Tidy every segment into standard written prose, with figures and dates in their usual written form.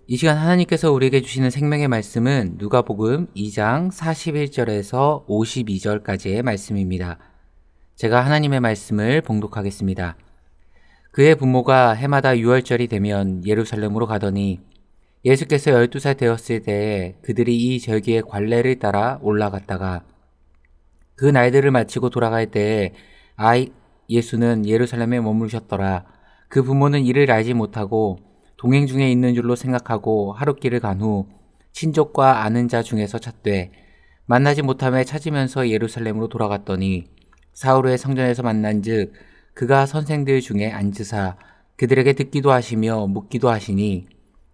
이 시간 하나님께서 우리에게 주시는 생명의 말씀은 누가복음 2장 41절에서 52절까지의 말씀입니다. 제가 하나님의 말씀을 봉독하겠습니다. 그의 부모가 해마다 6월절이 되면 예루살렘으로 가더니 예수께서 12살 되었을 때에 그들이 이 절기의 관례를 따라 올라갔다가 그 날들을 마치고 돌아갈 때에 예수는 예루살렘에 머무르셨더라. 그 부모는 이를 알지 못하고 동행 중에 있는 줄로 생각하고 하룻길을 간 후 친족과 아는 자 중에서 찾되 만나지 못함에 찾으면서 예루살렘으로 돌아갔더니 사흘 후에 성전에서 만난즉 그가 선생들 중에 앉으사 그들에게 듣기도 하시며 묻기도 하시니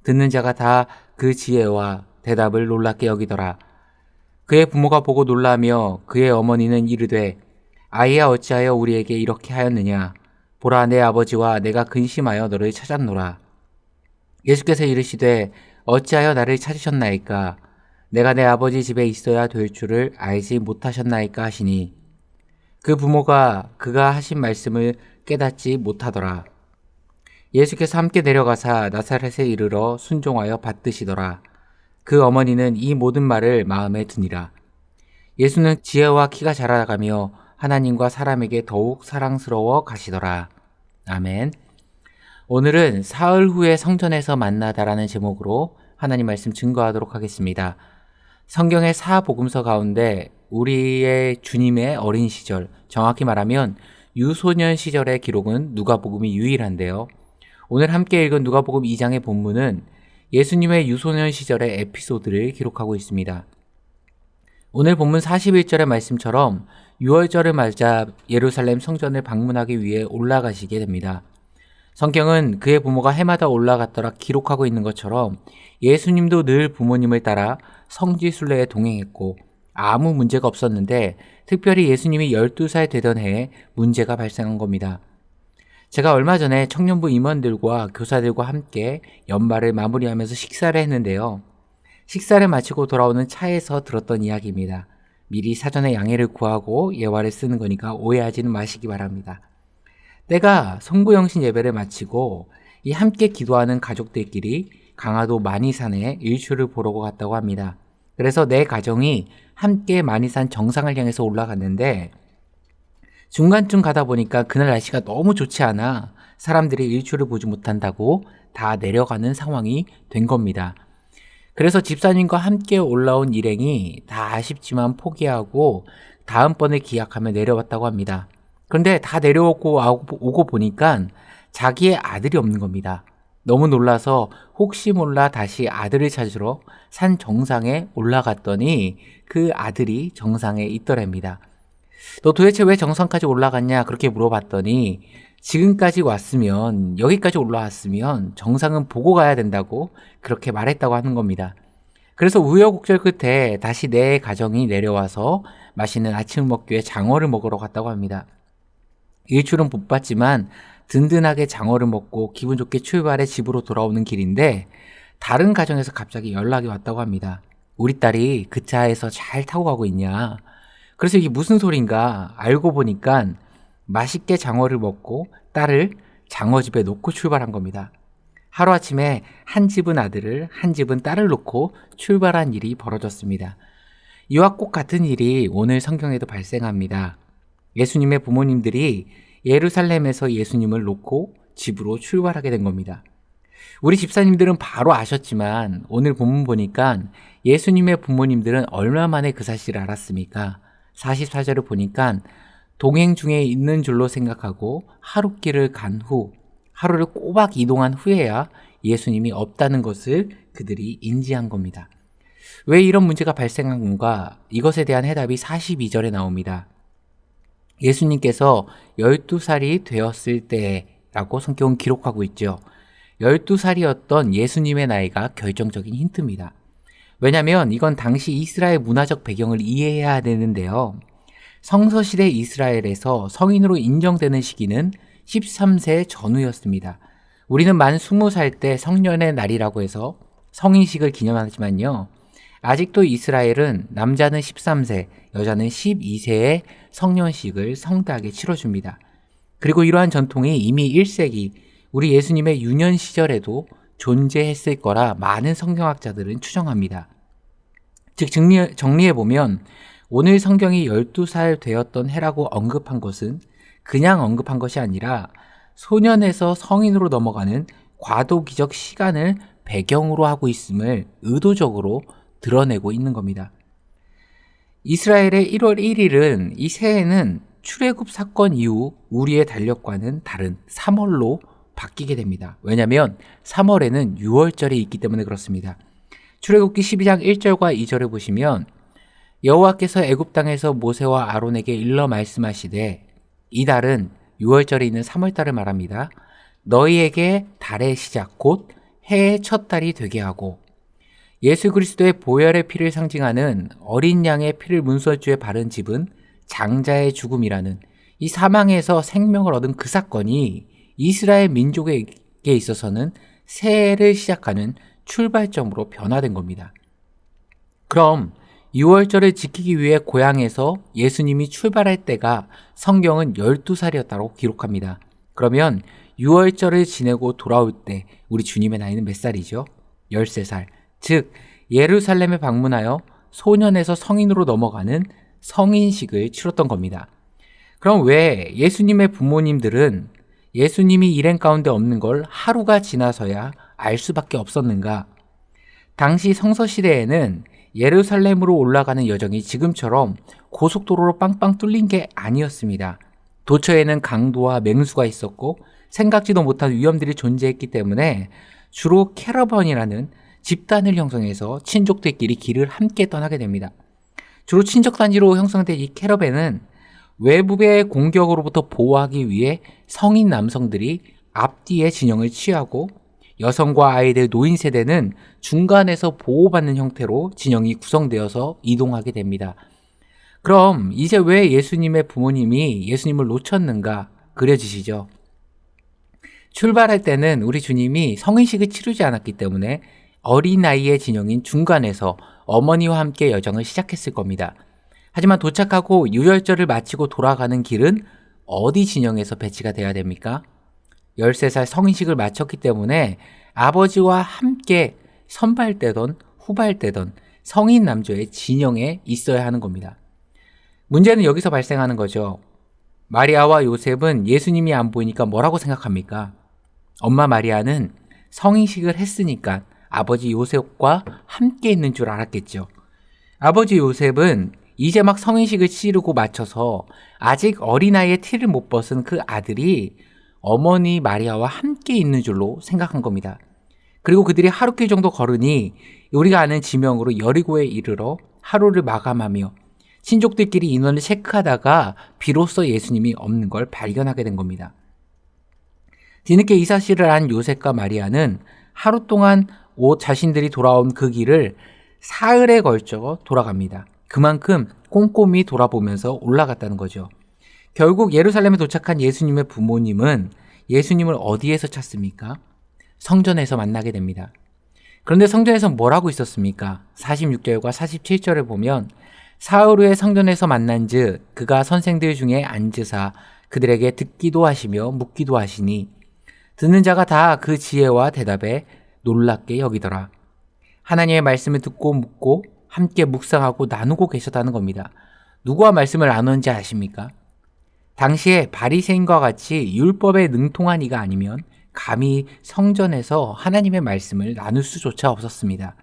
듣는 자가 다 그 지혜와 대답을 놀랍게 여기더라. 그의 부모가 보고 놀라며 그의 어머니는 이르되 아이야 어찌하여 우리에게 이렇게 하였느냐. 보라 내 아버지와 내가 근심하여 너를 찾았노라. 예수께서 이르시되 어찌하여 나를 찾으셨나이까. 내가 내 아버지 집에 있어야 될 줄을 알지 못하셨나이까 하시니 그 부모가 그가 하신 말씀을 깨닫지 못하더라. 예수께서 함께 내려가사 나사렛에 이르러 순종하여 받드시더라. 그 어머니는 이 모든 말을 마음에 드니라. 예수는 지혜와 키가 자라가며 하나님과 사람에게 더욱 사랑스러워 가시더라. 아멘. 오늘은 사흘 후에 성전에서 만나다라는 제목으로 하나님 말씀 증거하도록 하겠습니다. 성경의 사복음서 가운데 우리의 주님의 어린 시절, 정확히 말하면 유소년 시절의 기록은 누가복음이 유일한데요. 오늘 함께 읽은 누가복음 2장의 본문은 예수님의 유소년 시절의 에피소드를 기록하고 있습니다. 오늘 본문 41절의 말씀처럼 6월절을 맞아 예루살렘 성전을 방문하기 위해 올라가시게 됩니다. 성경은 그의 부모가 해마다 올라갔더라 기록하고 있는 것처럼 예수님도 늘 부모님을 따라 성지순례에 동행했고 아무 문제가 없었는데 특별히 예수님이 12살 되던 해에 문제가 발생한 겁니다. 제가 얼마 전에 청년부 임원들과 교사들과 함께 연말을 마무리하면서 식사를 했는데요. 식사를 마치고 돌아오는 차에서 들었던 이야기입니다. 미리 사전에 양해를 구하고 예화를 쓰는 거니까 오해하지는 마시기 바랍니다. 때가 성부영신 예배를 마치고 이 함께 기도하는 가족들끼리 강화도 만이산에 일출을 보러 갔다고 합니다. 그래서 내 가정이 함께 만이산 정상을 향해서 올라갔는데 중간쯤 가다 보니까 그날 날씨가 너무 좋지 않아 사람들이 일출을 보지 못한다고 다 내려가는 상황이 된 겁니다. 그래서 집사님과 함께 올라온 일행이 다 아쉽지만 포기하고 다음번에 기약하며 내려왔다고 합니다. 그런데 다 내려오고 오고 보니까 자기의 아들이 없는 겁니다. 너무 놀라서 혹시 몰라 다시 아들을 찾으러 산 정상에 올라갔더니 그 아들이 정상에 있더랍니다. 너 도대체 왜 정상까지 올라갔냐 그렇게 물어봤더니 지금까지 왔으면 여기까지 올라왔으면 정상은 보고 가야 된다고 그렇게 말했다고 하는 겁니다. 그래서 우여곡절 끝에 다시 내 가정이 내려와서 맛있는 아침을 먹기 위해 장어를 먹으러 갔다고 합니다. 일출은 못 봤지만 든든하게 장어를 먹고 기분 좋게 출발해 집으로 돌아오는 길인데 다른 가정에서 갑자기 연락이 왔다고 합니다. 우리 딸이 그 차에서 잘 타고 가고 있냐. 그래서 이게 무슨 소린가 알고 보니까 맛있게 장어를 먹고 딸을 장어집에 놓고 출발한 겁니다. 하루아침에 한 집은 아들을 한 집은 딸을 놓고 출발한 일이 벌어졌습니다. 이와 꼭 같은 일이 오늘 성경에도 발생합니다. 예수님의 부모님들이 예루살렘에서 예수님을 놓고 집으로 출발하게 된 겁니다. 우리 집사님들은 바로 아셨지만 오늘 본문 보니까 예수님의 부모님들은 얼마 만에 그 사실을 알았습니까? 44절을 보니까 동행 중에 있는 줄로 생각하고 하룻길을 간 후 하루를 꼬박 이동한 후에야 예수님이 없다는 것을 그들이 인지한 겁니다. 왜 이런 문제가 발생한 건가? 이것에 대한 해답이 42절에 나옵니다. 예수님께서 12살이 되었을 때라고 성경은 기록하고 있죠. 12살이었던 예수님의 나이가 결정적인 힌트입니다. 왜냐하면 이건 당시 이스라엘 문화적 배경을 이해해야 되는데요. 성서시대 이스라엘에서 성인으로 인정되는 시기는 13세 전후였습니다. 우리는 만 20살 때 성년의 날이라고 해서 성인식을 기념하지만요. 아직도 이스라엘은 남자는 13세, 여자는 12세의 성년식을 성대하게 치러줍니다. 그리고 이러한 전통이 이미 1세기 우리 예수님의 유년 시절에도 존재했을 거라 많은 성경학자들은 추정합니다. 즉 정리해보면 오늘 성경이 12살 되었던 해라고 언급한 것은 그냥 언급한 것이 아니라 소년에서 성인으로 넘어가는 과도기적 시간을 배경으로 하고 있음을 의도적으로 드러내고 있는 겁니다. 이스라엘의 1월 1일은 이 새해는 출애굽 사건 이후 우리의 달력과는 다른 3월로 바뀌게 됩니다. 왜냐하면 3월에는 6월절이 있기 때문에 그렇습니다. 출애굽기 12장 1절과 2절을 보시면 여호와께서 애굽 땅에서 모세와 아론에게 일러 말씀하시되 이 달은 6월절에 있는 3월달을 말합니다. 너희에게 달의 시작 곧 해의 첫 달이 되게 하고 예수 그리스도의 보혈의 피를 상징하는 어린 양의 피를 문설주에 바른 집은 장자의 죽음이라는 이 사망에서 생명을 얻은 그 사건이 이스라엘 민족에게 있어서는 새해를 시작하는 출발점으로 변화된 겁니다. 그럼 6월절을 지키기 위해 고향에서 예수님이 출발할 때가 성경은 12살이었다고 기록합니다. 그러면 6월절을 지내고 돌아올 때 우리 주님의 나이는 몇 살이죠? 13살. 즉 예루살렘에 방문하여 소년에서 성인으로 넘어가는 성인식을 치렀던 겁니다. 그럼 왜 예수님의 부모님들은 예수님이 일행 가운데 없는 걸 하루가 지나서야 알 수밖에 없었는가? 당시 성서시대에는 예루살렘으로 올라가는 여정이 지금처럼 고속도로로 빵빵 뚫린 게 아니었습니다. 도처에는 강도와 맹수가 있었고 생각지도 못한 위험들이 존재했기 때문에 주로 캐러번이라는 집단을 형성해서 친족들끼리 길을 함께 떠나게 됩니다. 주로 친족 단지로 형성된 이 캐러밴은 외부의 공격으로부터 보호하기 위해 성인 남성들이 앞뒤에 진영을 취하고 여성과 아이들, 노인 세대는 중간에서 보호받는 형태로 진영이 구성되어서 이동하게 됩니다. 그럼 이제 왜 예수님의 부모님이 예수님을 놓쳤는가 그려지시죠? 출발할 때는 우리 주님이 성인식을 치르지 않았기 때문에 어린아이의 진영인 중간에서 어머니와 함께 여정을 시작했을 겁니다. 하지만 도착하고 유월절을 마치고 돌아가는 길은 어디 진영에서 배치가 돼야 됩니까? 13살 성인식을 마쳤기 때문에 아버지와 함께 선발되던 후발되던 성인 남자의 진영에 있어야 하는 겁니다. 문제는 여기서 발생하는 거죠. 마리아와 요셉은 예수님이 안 보이니까 뭐라고 생각합니까? 엄마 마리아는 성인식을 했으니까 아버지 요셉과 함께 있는 줄 알았겠죠. 아버지 요셉은 이제 막 성인식을 치르고 마쳐서 아직 어린아이의 티를 못 벗은 그 아들이 어머니 마리아와 함께 있는 줄로 생각한 겁니다. 그리고 그들이 하루길 정도 걸으니 우리가 아는 지명으로 여리고에 이르러 하루를 마감하며 친족들끼리 인원을 체크하다가 비로소 예수님이 없는 걸 발견하게 된 겁니다. 뒤늦게 이 사실을 안 요셉과 마리아는 하루 동안 자신들이 돌아온 그 길을 사흘에 걸쳐 돌아갑니다. 그만큼 꼼꼼히 돌아보면서 올라갔다는 거죠. 결국 예루살렘에 도착한 예수님의 부모님은 예수님을 어디에서 찾습니까? 성전에서 만나게 됩니다. 그런데 성전에서 뭐라고 있었습니까? 46절과 47절을 보면 사흘 후에 성전에서 만난즉 그가 선생들 중에 앉으사 그들에게 듣기도 하시며 묻기도 하시니 듣는 자가 다 그 지혜와 대답에 놀랍게 여기더라. 하나님의 말씀을 듣고 묻고 함께 묵상하고 나누고 계셨다는 겁니다. 누구와 말씀을 나누는지 아십니까? 당시에 바리새인과 같이 율법에 능통한 이가 아니면 감히 성전에서 하나님의 말씀을 나눌 수조차 없었습니다.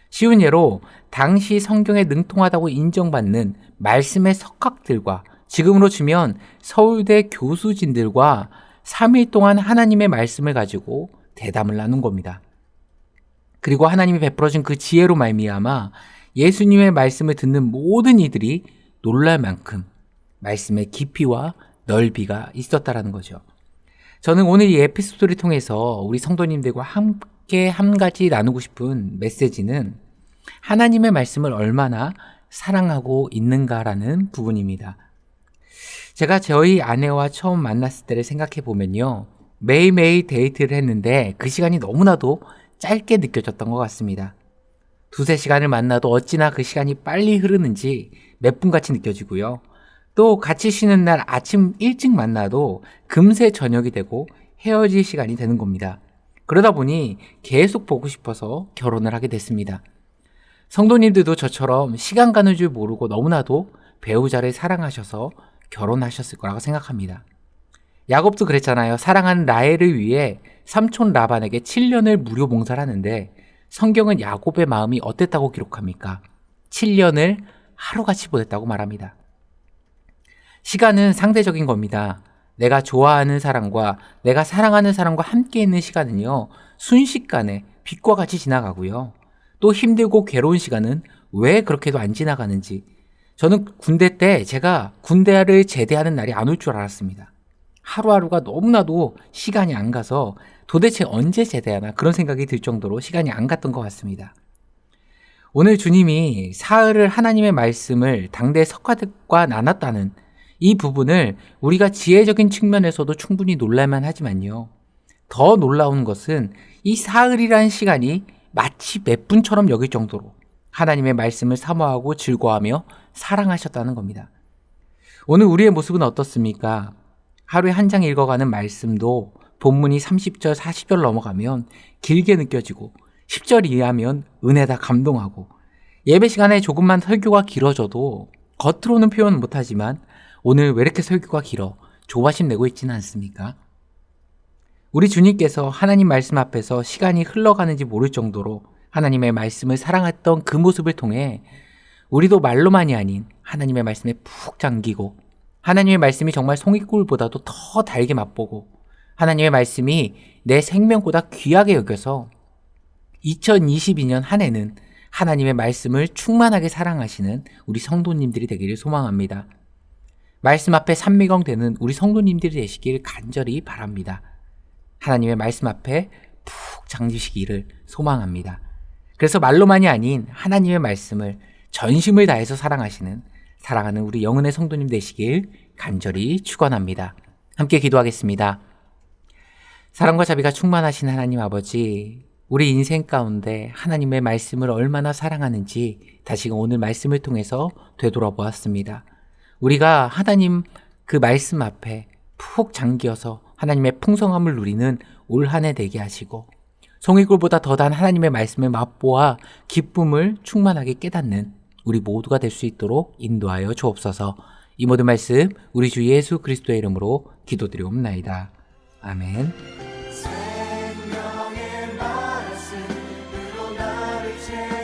쉬운 예로 당시 성경에 능통하다고 인정받는 말씀의 석학들과 지금으로 치면 서울대 교수진들과 3일 동안 하나님의 말씀을 가지고 대담을 나눈 겁니다. 그리고 하나님이 베풀어준 그 지혜로 말미암아 예수님의 말씀을 듣는 모든 이들이 놀랄 만큼 말씀의 깊이와 넓이가 있었다라는 거죠. 저는 오늘 이 에피소드를 통해서 우리 성도님들과 함께 한 가지 나누고 싶은 메시지는 하나님의 말씀을 얼마나 사랑하고 있는가라는 부분입니다. 제가 저희 아내와 처음 만났을 때를 생각해 보면요. 매일매일 데이트를 했는데 그 시간이 너무나도 짧게 느껴졌던 것 같습니다. 두세 시간을 만나도 어찌나 그 시간이 빨리 흐르는지 몇 분같이 느껴지고요. 또 같이 쉬는 날 아침 일찍 만나도 금세 저녁이 되고 헤어질 시간이 되는 겁니다. 그러다 보니 계속 보고 싶어서 결혼을 하게 됐습니다. 성도님들도 저처럼 시간 가는 줄 모르고 너무나도 배우자를 사랑하셔서 결혼하셨을 거라고 생각합니다. 야곱도 그랬잖아요. 사랑하는 라헬을 위해 삼촌 라반에게 7년을 무료 봉사를 하는데 성경은 야곱의 마음이 어땠다고 기록합니까? 7년을 하루같이 보냈다고 말합니다. 시간은 상대적인 겁니다. 내가 좋아하는 사람과 내가 사랑하는 사람과 함께 있는 시간은요, 순식간에 빛과 같이 지나가고요. 또 힘들고 괴로운 시간은 왜 그렇게도 안 지나가는지, 저는 군대 때 제가 군대를 제대하는 날이 안 올 줄 알았습니다. 하루하루가 너무나도 시간이 안 가서 도대체 언제 제대하나 그런 생각이 들 정도로 시간이 안 갔던 것 같습니다. 오늘 주님이 사흘을 하나님의 말씀을 당대 석가들과 나눴다는 이 부분을 우리가 지혜적인 측면에서도 충분히 놀랄만 하지만요. 더 놀라운 것은 이 사흘이라는 시간이 마치 몇 분처럼 여길 정도로 하나님의 말씀을 사모하고 즐거워하며 사랑하셨다는 겁니다. 오늘 우리의 모습은 어떻습니까? 하루에 한 장 읽어가는 말씀도 본문이 30절, 40절 넘어가면 길게 느껴지고 10절 이하면 은혜다 감동하고 예배 시간에 조금만 설교가 길어져도 겉으로는 표현 못하지만 오늘 왜 이렇게 설교가 길어? 조바심 내고 있지는 않습니까? 우리 주님께서 하나님 말씀 앞에서 시간이 흘러가는지 모를 정도로 하나님의 말씀을 사랑했던 그 모습을 통해 우리도 말로만이 아닌 하나님의 말씀에 푹 잠기고 하나님의 말씀이 정말 송이꿀보다도 더 달게 맛보고 하나님의 말씀이 내 생명보다 귀하게 여겨서 2022년 한 해는 하나님의 말씀을 충만하게 사랑하시는 우리 성도님들이 되기를 소망합니다. 말씀 앞에 산미경되는 우리 성도님들이 되시길 간절히 바랍니다. 하나님의 말씀 앞에 푹 잠기시기를 소망합니다. 그래서 말로만이 아닌 하나님의 말씀을 전심을 다해서 사랑하는 우리 영혼의 성도님 되시길 간절히 축원합니다. 함께 기도하겠습니다. 사랑과 자비가 충만하신 하나님 아버지, 우리 인생 가운데 하나님의 말씀을 얼마나 사랑하는지 다시금 오늘 말씀을 통해서 되돌아보았습니다. 우리가 하나님 그 말씀 앞에 푹 잠겨서 하나님의 풍성함을 누리는 올 한 해 되게 하시고 송이꿀보다 더단 하나님의 말씀을 맛보아 기쁨을 충만하게 깨닫는 우리 모두가 될 수 있도록 인도하여 주옵소서. 이 모든 말씀 우리 주 예수 그리스도의 이름으로 기도드리옵나이다. 아멘. 생명의 말씀으로 나를 채워